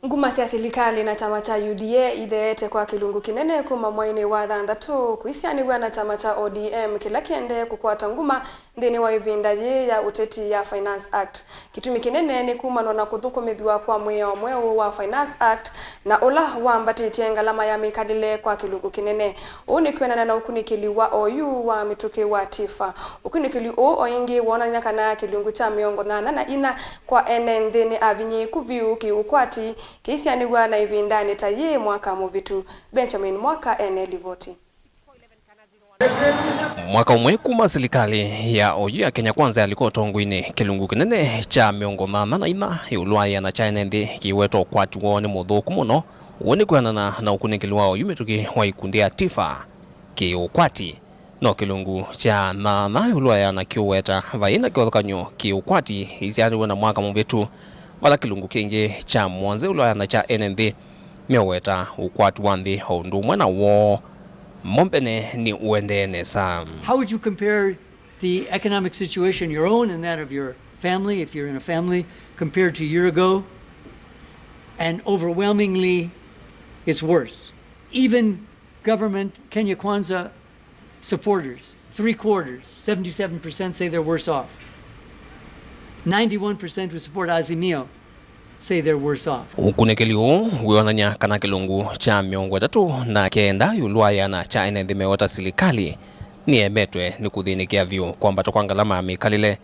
Nguma Sya Silikalii na chama cha UDA itheeyete kwa Kilungu kinene kuma mwaini wa thanthatu kuisyaaniwa na chama cha ODM kila kiendeeye kukwata nguma nthini wa ivinda ya uteti ya Finance Act. Kitumi kinene ni kumanwa na kuthukumithya kwa mwiao wa Finance Act na ula wambatitye ngalama ya mikalile kwa Kilungu kinene. Ni kwianana na ukunikili wa OU wa mituki wa Tifa. Ukunikili oingi wionan'ya kana Kilungu cha miongo na ina kwa ene nthini Niavinyiie kuviu kukwati kuisyaaniwa na ivinda itheeyete mwaka muvitu. Benjamin mwaka ene livoti. Mwaka umwe kuma Silikalii ya OU Akenya kwanza alikuwa tongwini Kilungu kinene cha miongo na ina ilovia na cha nthi kiweto kwati woni muthuku muno woni kwianana na ukunikili wa OU mituki wa ikundi ya Tifa kiukwati no Kilungu cha na ilovia na kiweta vaina kiothukanyo kiukwati isyaaniwa na mwaka muvitu wala Kilungu kingi cha mwanze ilovia na cha nthi mioweta ukwati wa nthi ondumwe na wo mompene ni uendeene sa. How would you compare the economic situation, your own and that of your family, if you're in a family, compared to a year ago? And overwhelmingly, it's worse. Even government Kenya Kwanza supporters, 3/4, 77% say they're worse off. 91% who support Azimio say they're worse off. Ukunikili wionan'ya kana Kilungu cha miongo itatu na kenda ilovia na cha nthi mioweta Silikalii niemetwe ni kuthinikia vyu kwambata kwa ngalama ya mikalile.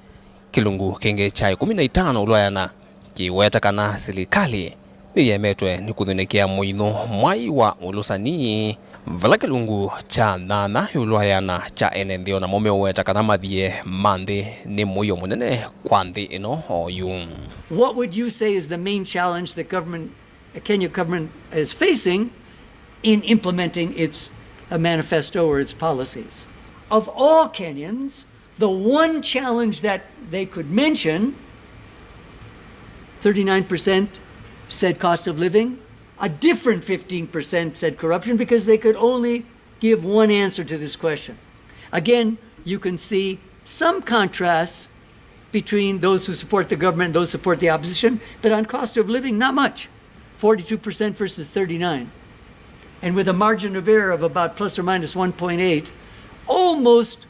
Kilungu kingi cha 15 ilovia na kiweta kana Silikalii niemetwe ni kuthinikia mwai wa ulusani. Vala Kilungu cha nana ilovia na cha nthi ona mioweta kana mathie manthi ni muio munene kwa nthi ino OU. What would you say is the main challenge the Kenya government is facing in implementing its manifesto or its policies? Of all Kenyans, the one challenge that they could mention, 39% said cost of living, a different 15% said corruption, because they could only give one answer to this question. Again, you can see some contrasts between those who support the government and those who support the opposition, but on cost of living, not much. 42% versus 39%. And with a margin of error of about plus or minus 1.8, almost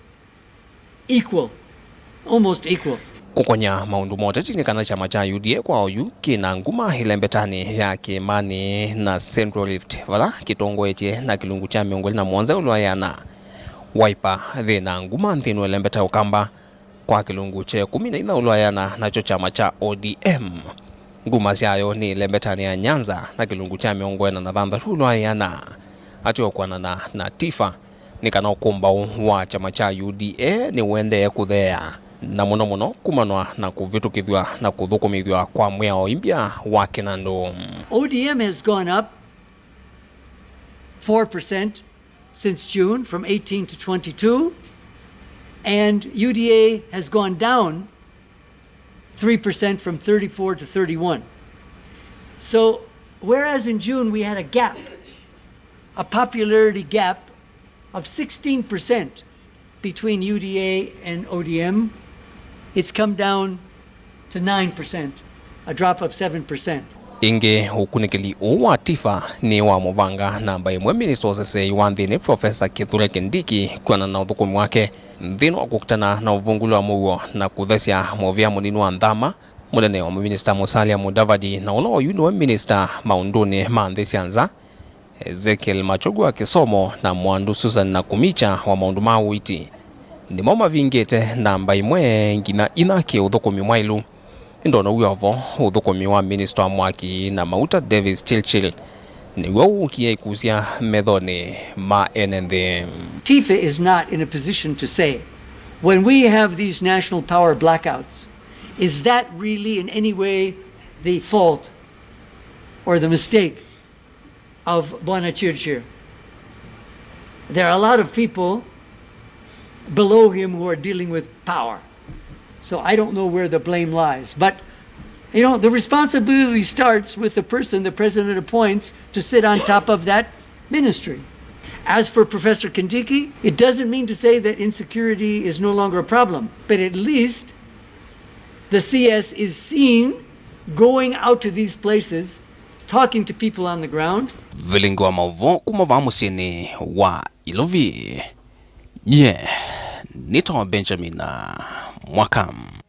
equal. Almost equal. Kukonya maundu mote chini kana chama cha UDA kwa OU kina nguma ilembetani ya kimani na Central Rift vala kitongoetie na Kilungu cha miongo na mwanza ilovia na waipa thina nguma nthini ilembeta ukamba kwa Kilungu che 14 ilovia nacho chama cha ODM. Nguma Sya ni ilembetani ya Nyanza na Kilungu cha miongo na thanthatu ilovia na atio kwianana na Tifa ni kana ukumba wa chama cha UDA ni uendeeye kuthea na muno kumanwa na kuvitukithwa na kuthukumithya kwa mwiao impya wa kinandu. ODM has gone up 4% since June from 18 to 22, and UDA has gone down 3% from 34 to 31. So whereas in June we had a gap, a popularity gap of 16% between UDA and ODM, it's come down to 9%, a drop of 7%. Inge ukunikili wa Tifa ni wa muvanga namba imwe minister osese wa nthini Professor Kithure Kindiki kwianana na uthukumi wake nthini wa kukutana na uvunguli wa muo na kuthesya movia munini wa nthama munene wa minister Musalia Mudavadi na ula OU wa minister maunduni ma nthi syanza Ezekiel Machogu akisomo na mwandu Susan na kumicha wa maundu ma uiti nimo mavingite namba imwe ngina ina ki uthukumi mwailu ndona uyovo uthukumi wa minister mwaki na mauta Davis Chilchil ni wo ikusia methoni ma nthi. Tifa is not in a position to say, when we have these national power blackouts, is that really in any way the fault or the mistake of Bwana Chirchir? There are a lot of people below him who are dealing with power. So I don't know where the blame lies. But, you know, the responsibility starts with the person the president appoints to sit on top of that ministry. As for Professor Kindiki, it doesn't mean to say that insecurity is no longer a problem, but at least the CS is seen going out to these places talking to people on the ground. Vilingo wa mauvo kumava musini wa ilovia. Nye, nitawa Benjamin Mwakam.